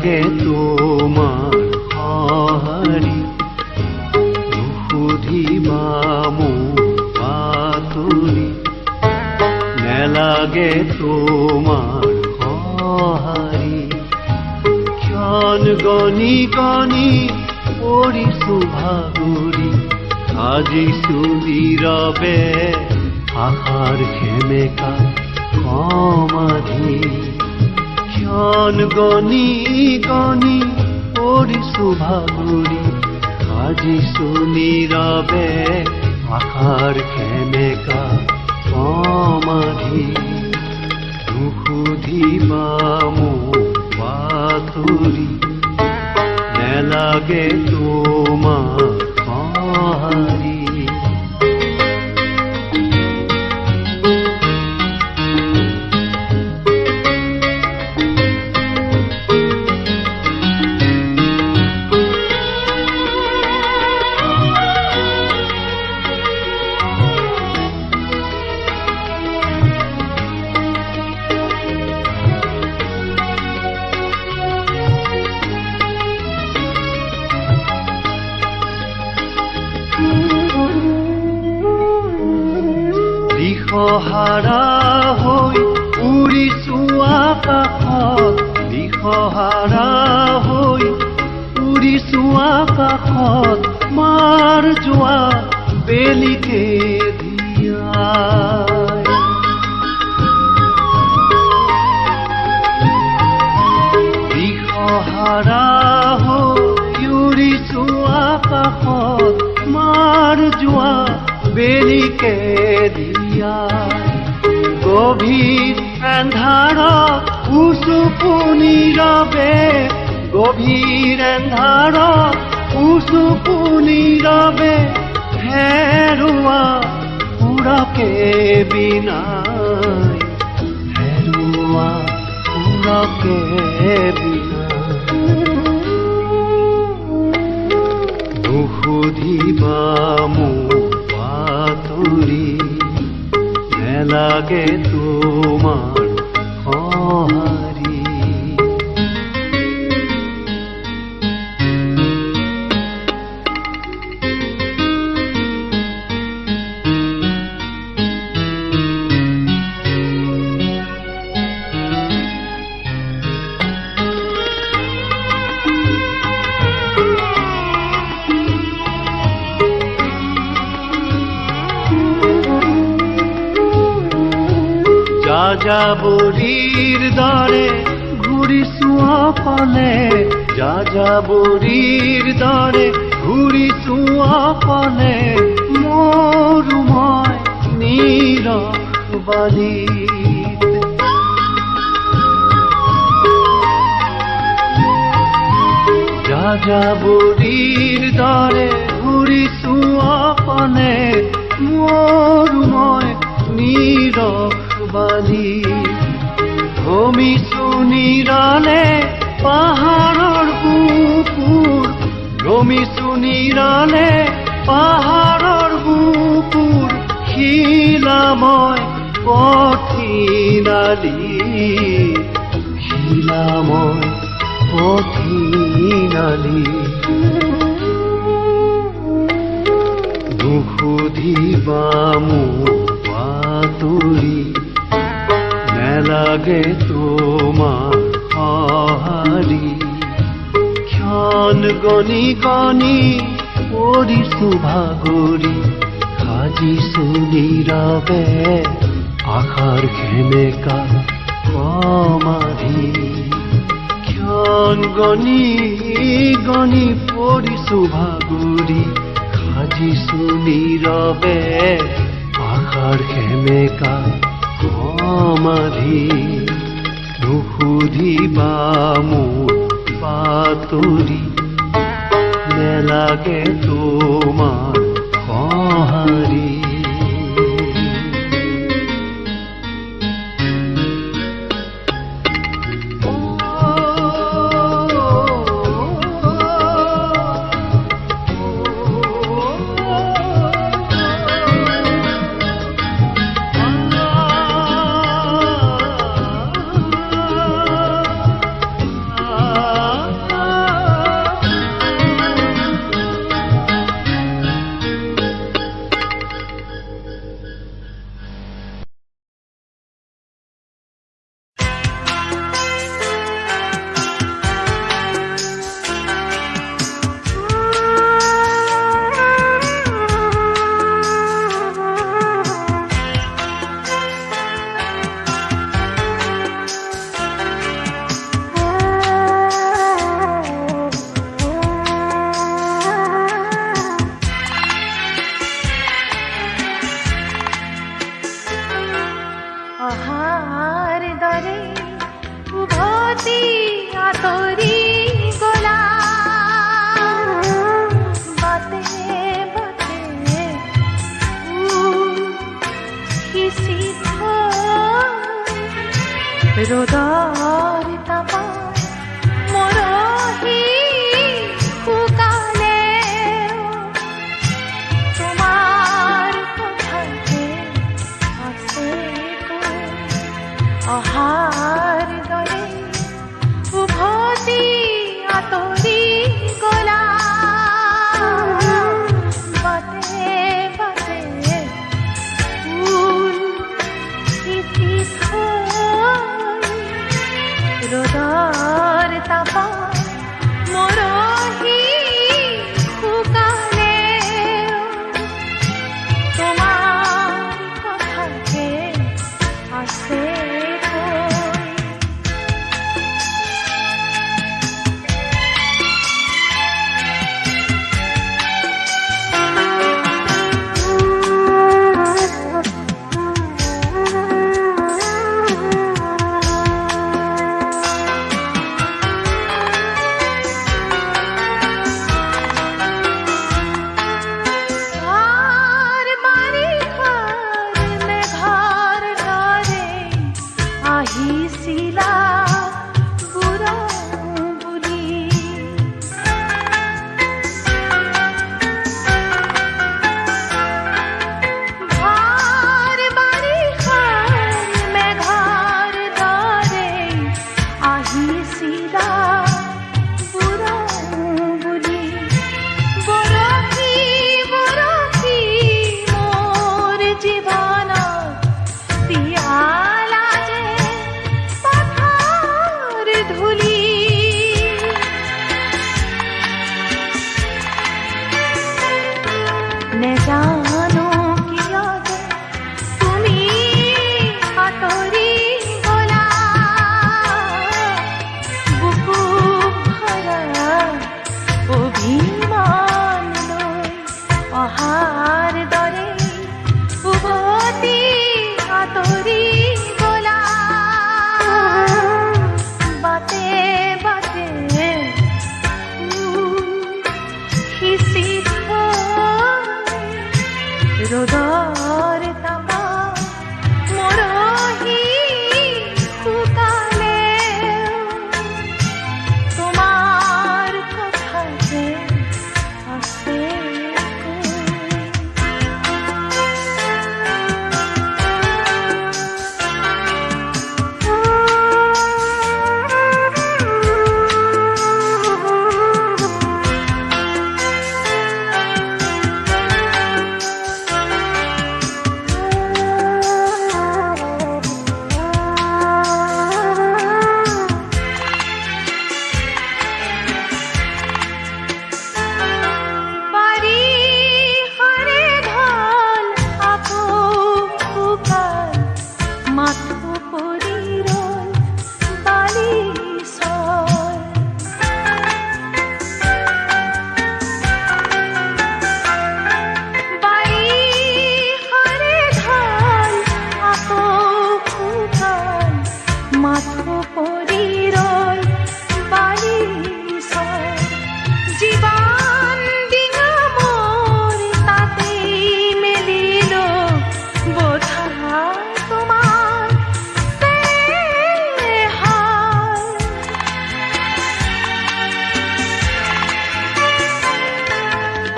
নেলাগে তোমাৰ সঁহাৰি নুসুধিবা মোক বাতৰি নেলাগে তোমাৰ সঁহাৰি ক্ষণ গণি গণি পৰিছো ভাগৰি আজিছো নীৰৱে আশাৰ সেমেকা সমাধি ক্ষণ গণি গণি পৰিছো ভাগৰি আজিছো নীৰৱে আশাৰ সেমেকা সমাধি নুসুধিবা মোক বাতৰি নেলাগে তোমাৰ সঁহাৰি দিশহাৰা হৈ উৰিছো আকাশত দিশহাৰা হৈ উৰিছো আকাশত মাৰ যোৱা বেলিকে দিয়াই দিশহাৰা হৈ উৰিছো আকাশত মাৰ যোৱা বেলিকে গভীৰ এন্ধাৰত উচুপু নীৰৱে গভীৰ এন্ধাৰত উচুপু নীৰৱে হেৰুৱা সুৰকে বিনাই হেৰুৱা সুৰকে বিনাই নুসুধিবা মোক বাতৰি নেলাগে তোমাৰ সঁহাৰি যাযাবৰীৰ দৰে ঘূৰিছো অকলে যাযাবৰীৰ দৰে ঘূৰিছো অকলে মোৰো মই নীৰৱবাদীত যাযাবৰীৰ দৰে ঘূৰিছো অকলে মোৰো মই নীৰৱবাদী ভ্ৰমিছো নীৰলে পাহাৰৰ বুকুৰ ভ্ৰমিছো নীৰলে পাহাৰৰ বুকুৰ শিলাময় পথিনালী শিলাময় পথিনালী নুসুধিবা মোক বাতৰি নেলাগে তোমাৰ সঁহাৰি ক্ষণ গণি গণি পৰিছো ভাগৰি সাজিছো নীৰৱে আশাৰ সেমেকা সমাধি ক্ষণ গণি গণি পৰিছো ভাগৰি সাজিছো নীৰৱে আশাৰ সেমেকা সমাধি নুসুধিবা মোক বাতৰি নেলাগে তোমাৰ সঁহাৰি নেজানো কিয় যে তুমি আঁতৰি গলা বুকু ভৰা অভিমান লৈ অহাৰ দৰে উভতি আঁতৰি গলা বাটে বাটে সিঁচি ৰ'দৰ তাপা মৰহি শুকালে তোমাৰ কথা যে আছে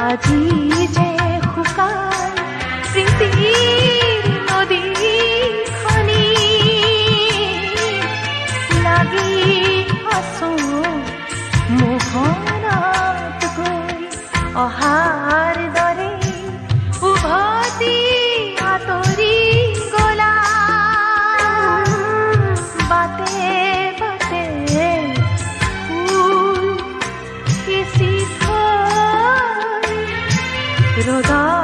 আজি যে শুকান প্ৰীতিৰ নদীখনি লাগি আছো মোহনাত গৈ অহাৰ দৰে উভতি আঁতৰি গলা বাটে বাটে ফুল সিঁচি ৰ'দৰ